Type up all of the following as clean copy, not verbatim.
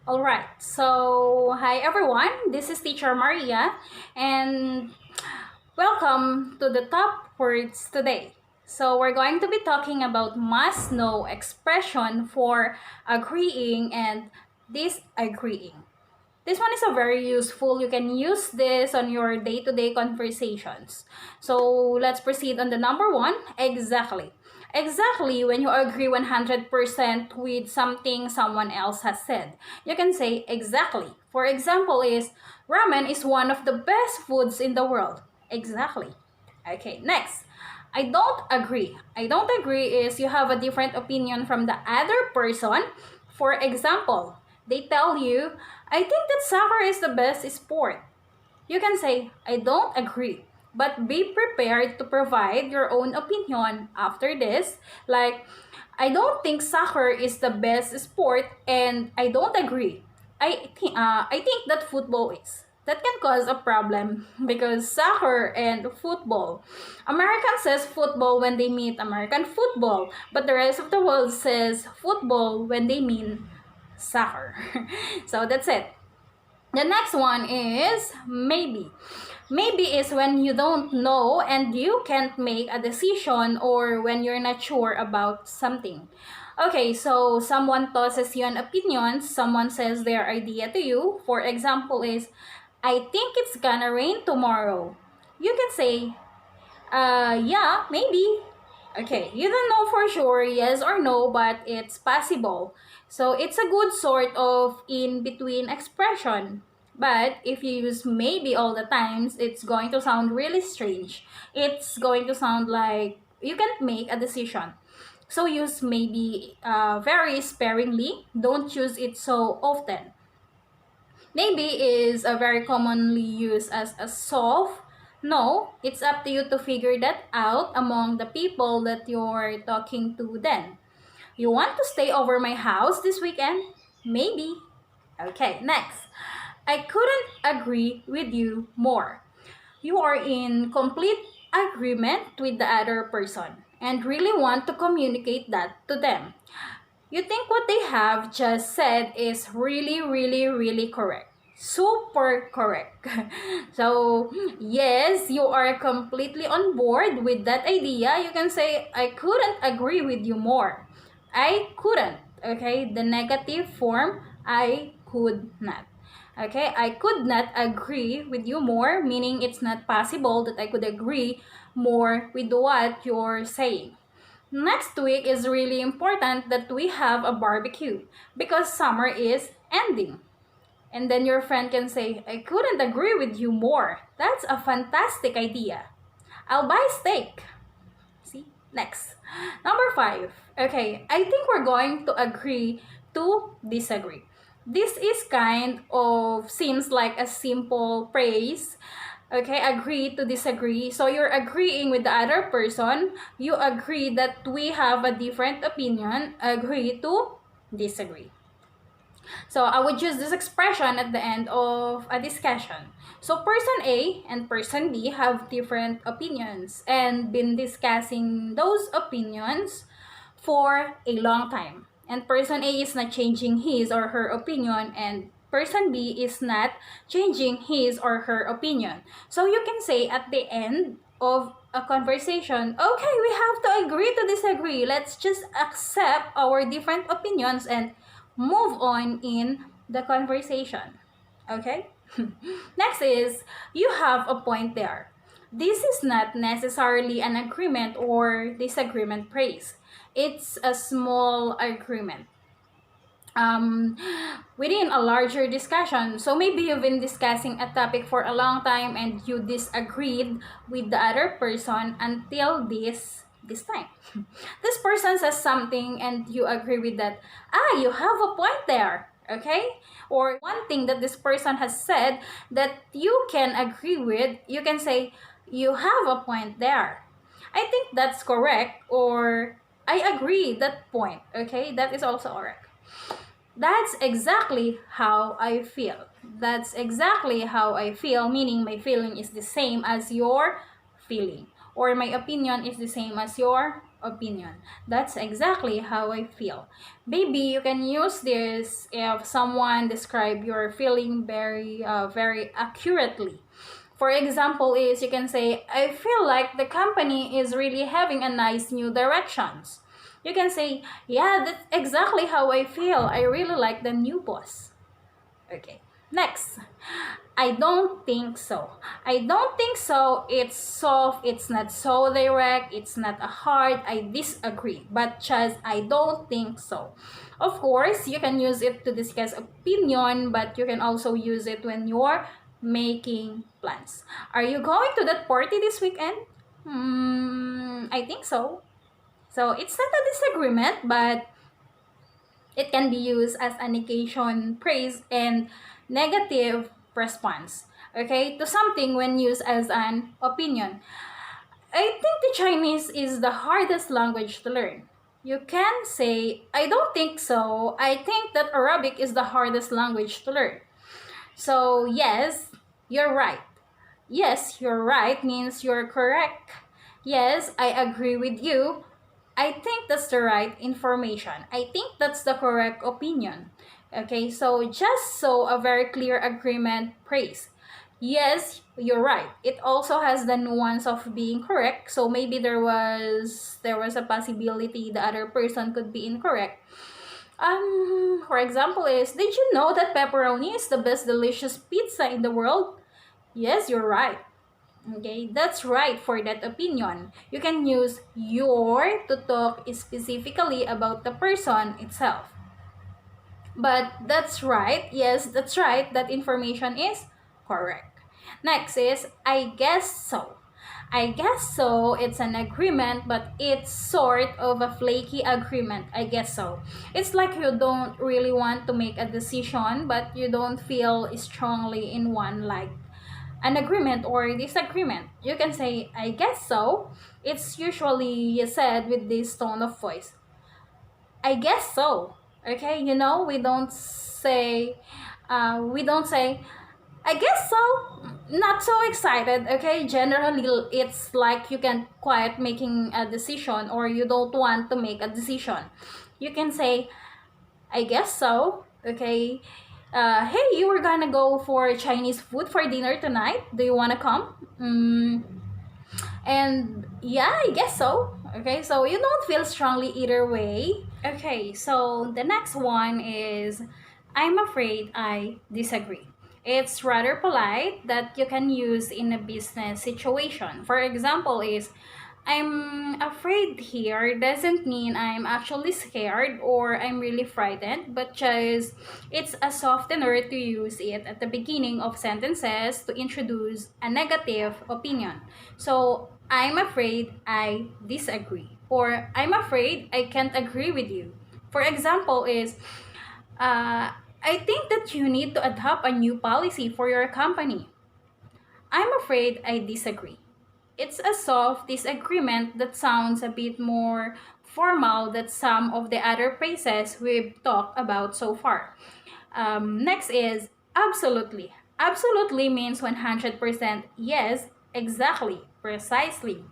All right. So, hi everyone. This is Teacher Maria and welcome to the top words today. So, we're going to be talking about must know expression for agreeing and disagreeing. This one is a very useful. You can use this on your day-to-day conversations. So let's proceed on the number one. Exactly. Exactly when you agree 100% with something someone else has said. You can say exactly. For example is ramen is one of the best foods in the world. Exactly. Okay, next. I don't agree. I don't agree is you have a different opinion from the other person. For example, they tell you, I think that soccer is the best sport. You can say, I don't agree. But be prepared to provide your own opinion after this. Like, I don't think soccer is the best sport and I don't agree. I think that football is. That can cause a problem because soccer and football. American says football when they mean American football, but the rest of the world says football when they mean soccer. So that's it. The next one is maybe. Maybe is when you don't know and you can't make a decision or when you're not sure about something. Okay, so someone tosses you an opinion, someone says their idea to you. For example is, I think it's gonna rain tomorrow. You can say, yeah, maybe. Okay, you don't know for sure, yes or no, but it's possible. So it's a good sort of in-between expression. But if you use maybe all the times, it's going to sound really strange. It's going to sound like you can't make a decision. So use maybe very sparingly. Don't use it so often. Maybe is a very commonly used as a soft no. It's up to you to figure that out among the people that you're talking to then. You want to stay over my house this weekend? Maybe. Okay, next. I couldn't agree with you more. You are in complete agreement with the other person and really want to communicate that to them. You think what they have just said is really, really, really correct. Super correct. So, yes, you are completely on board with that idea. You can say, I couldn't agree with you more. I couldn't. Okay, the negative form, I could not. Okay, I could not agree with you more, meaning it's not possible that I could agree more with what you're saying. Next week is really important that we have a barbecue because summer is ending. And then your friend can say, I couldn't agree with you more. That's a fantastic idea. I'll buy steak. See? Next. Number five. Okay, I think we're going to agree to disagree. This is kind of seems like a simple praise. Okay, agree to disagree. So you're agreeing with the other person. You agree that we have a different opinion. Agree to disagree. So I would use this expression at the end of a discussion. So person A and person B have different opinions and been discussing those opinions for a long time. And person A is not changing his or her opinion and person B is not changing his or her opinion. So you can say at the end of a conversation, okay, we have to agree to disagree. Let's just accept our different opinions and move on in the conversation. Okay? Next is, you have a point there. This is not necessarily an agreement or disagreement praise. It's a small agreement um, within a larger discussion. So maybe you've been discussing a topic for a long time and you disagreed with the other person until this time. This person says something and you agree with that. Ah, you have a point there. Okay? Or one thing that this person has said that you can agree with, you can say, you have a point there. I think that's correct, or I agree that point. Okay? That is also correct. That's exactly how I feel. That's exactly how I feel, meaning my feeling is the same as your feeling, or my opinion is the same as your opinion. That's exactly how I feel. Maybe you can use this if someone describe your feeling very accurately. For example, is you can say, I feel like the company is really having a nice new directions. You can say, yeah, that's exactly how I feel. I really like the new boss. Okay. Next, I don't think so. I don't think so. It's soft. It's not so direct. It's not a hard. I disagree. But just I don't think so. Of course, you can use it to discuss opinion, but you can also use it when you're making plans. Are you going to that party this weekend? I think so. So it's not a disagreement, but it can be used as a negation, praise, and negative response, okay, to something when used as an opinion. I think the Chinese is the hardest language to learn. You can say, I don't think so. I think that Arabic is the hardest language to learn. So, yes, you're right. Yes, you're right means you're correct. Yes, I agree with you. I think that's the right information. I think that's the correct opinion. Okay, so just so a very clear agreement praise. Yes, you're right. It also has the nuance of being correct. So maybe there was a possibility the other person could be incorrect. For example, is did you know that pepperoni is the best delicious pizza in the world? Yes, you're right. Okay, that's right for that opinion. You can use your to talk specifically about the person itself. But that's right. Yes, that's right. That information is correct. Next is I guess so. I guess so. It's an agreement, but it's sort of a flaky agreement. I guess so. It's like you don't really want to make a decision, but you don't feel strongly in one, like an agreement or disagreement. You can say, I guess so. It's usually said with this tone of voice. I guess so. Okay, we don't say, I guess so. Not so excited. Okay, generally it's like you can quiet making a decision or you don't want to make a decision. You can say, I guess so. Okay. Hey, you were gonna go for Chinese food for dinner tonight. Do you wanna come? And yeah, I guess so. Okay, so you don't feel strongly either way. Okay, so the next one is I'm afraid I disagree. It's rather polite that you can use in a business situation. For example, is I'm afraid here doesn't mean I'm actually scared or I'm really frightened, but just it's a softener to use it at the beginning of sentences to introduce a negative opinion. So, I'm afraid I disagree, or I'm afraid I can't agree with you. For example, is I think that you need to adopt a new policy for your company. I'm afraid I disagree. It's a soft disagreement that sounds a bit more formal than some of the other phrases we've talked about so far. Next is absolutely. Absolutely means 100% yes, exactly, precisely.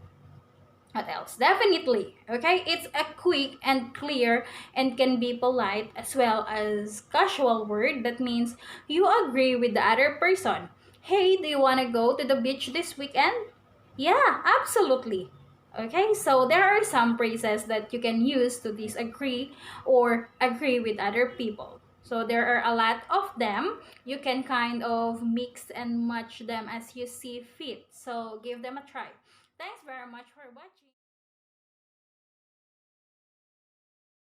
What else? Definitely. Okay, it's a quick and clear and can be polite as well as casual word that means you agree with the other person. Hey, do you want to go to the beach this weekend? Yeah, absolutely. Okay, so there are some phrases that you can use to disagree or agree with other people. So there are a lot of them. You can kind of mix and match them as you see fit. So give them a try. Thanks very much for watching.